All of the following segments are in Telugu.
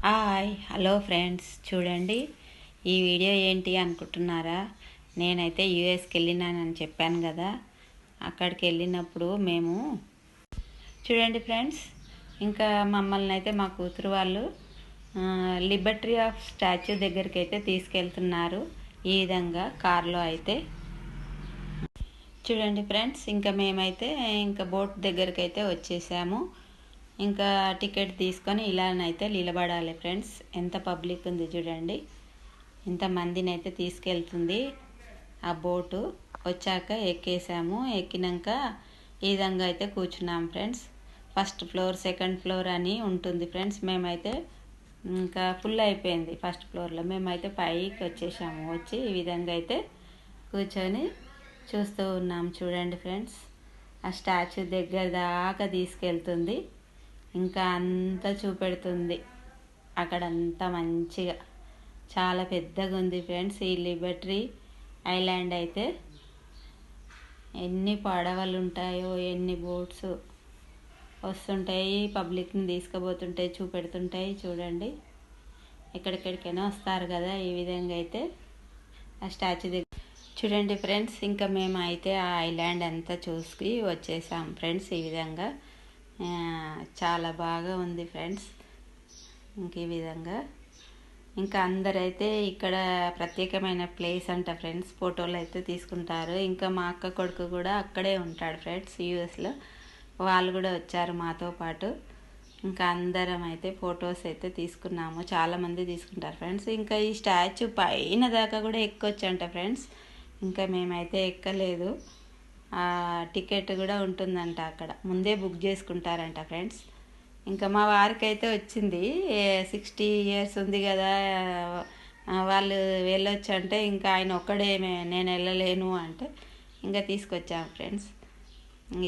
హాయ్ హలో ఫ్రెండ్స్, చూడండి ఈ వీడియో ఏంటి అనుకుంటున్నారా? నేనైతే యూఎస్కి వెళ్ళినానని చెప్పాను కదా. అక్కడికి వెళ్ళినప్పుడు మేము చూడండి ఫ్రెండ్స్, ఇంకా మమ్మల్ని అయితే మా కూతురు వాళ్ళు లిబర్టీ ఆఫ్ స్టాచ్యూ దగ్గరికి అయితే తీసుకెళ్తున్నారు. ఈ విధంగా కార్లో అయితే చూడండి ఫ్రెండ్స్, ఇంకా మేమైతే ఇంకా బోట్ దగ్గరికి అయితే వచ్చేసాము. ఇంకా టికెట్ తీసుకొని ఇలానైతే నిలబడాలి ఫ్రెండ్స్. ఎంత పబ్లిక్ ఉంది చూడండి, ఇంతమందిని అయితే తీసుకెళ్తుంది ఆ బోటు. వచ్చాక ఎక్కేసాము. ఎక్కినాక ఈ విధంగా అయితే కూర్చున్నాం friends. First floor, second floor అని ఉంటుంది ఫ్రెండ్స్. మేమైతే ఇంకా ఫుల్ అయిపోయింది ఫస్ట్ ఫ్లోర్లో. మేమైతే పైకి వచ్చేసాము. వచ్చి ఈ విధంగా అయితే కూర్చొని చూస్తూ ఉన్నాం. చూడండి ఫ్రెండ్స్, ఆ స్టాచ్యూ దగ్గర దాకా తీసుకెళ్తుంది. ఇంకా అంతా చూపెడుతుంది. అక్కడంతా మంచిగా చాలా పెద్దగా ఉంది ఫ్రెండ్స్. ఈ లిబర్టీ ఐలాండ్ అయితే ఎన్ని పడవలు ఉంటాయో, ఎన్ని బోట్స్ వస్తుంటాయి, పబ్లిక్ని తీసుకుపోతుంటాయి, చూపెడుతుంటాయి. చూడండి, ఎక్కడెక్కడికైనా వస్తారు కదా. ఈ విధంగా అయితే ఆ స్టాచ్యూ దగ్గర చూడండి ఫ్రెండ్స్. ఇంకా మేము అయితే ఆ ఐలాండ్ అంతా చూసి వచ్చేసాం ఫ్రెండ్స్. ఈ విధంగా చాలా బాగా ఉంది ఫ్రెండ్స్. ఇంక ఈ విధంగా ఇంకా అందరైతే ఇక్కడ ప్రత్యేకమైన ప్లేస్ అంట ఫ్రెండ్స్. ఫోటోలు అయితే తీసుకుంటారు. ఇంకా మా అక్క కొడుకు కూడా అక్కడే ఉంటాడు ఫ్రెండ్స్, యూఎస్లో. వాళ్ళు కూడా వచ్చారు మాతో పాటు. ఇంకా అందరం అయితే ఫొటోస్ అయితే తీసుకున్నాము. చాలామంది తీసుకుంటారు ఫ్రెండ్స్. ఇంకా ఈ స్టాచ్యూ పైన దాకా కూడా ఎక్కొచ్చంట ఫ్రెండ్స్. ఇంకా మేమైతే ఎక్కలేదు. టికెట్ కూడా ఉంటుందంట అక్కడ, ముందే బుక్ చేసుకుంటారంట ఫ్రెండ్స్. ఇంకా మా వారికి అయితే వచ్చింది, 60 years ఉంది కదా, వాళ్ళు వెళ్ళొచ్చు అంటే ఇంకా ఆయన ఒక్కడే నేను వెళ్ళలేను అంటే ఇంకా తీసుకొచ్చాము ఫ్రెండ్స్.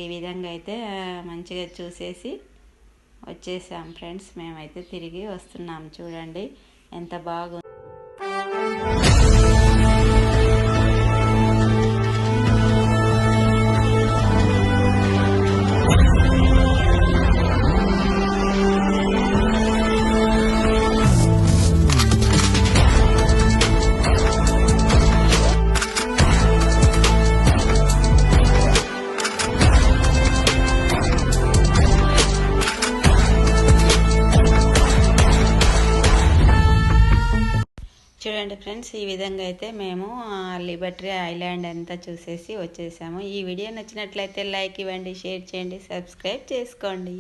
ఈ విధంగా అయితే మంచిగా చూసేసి వచ్చేసాం ఫ్రెండ్స్. మేమైతే తిరిగి వస్తున్నాం. చూడండి ఎంత బాగుంది. చూడండి ఫ్రెండ్స్, ఈ విధంగా అయితే మేము లిబర్టీ ఐలాండ్ అంతా చూసేసి వచ్చేసాము. ఈ వీడియో నచ్చినట్లయితే లైక్ ఇవ్వండి, షేర్ చేయండి, సబ్స్క్రైబ్ చేసుకోండి.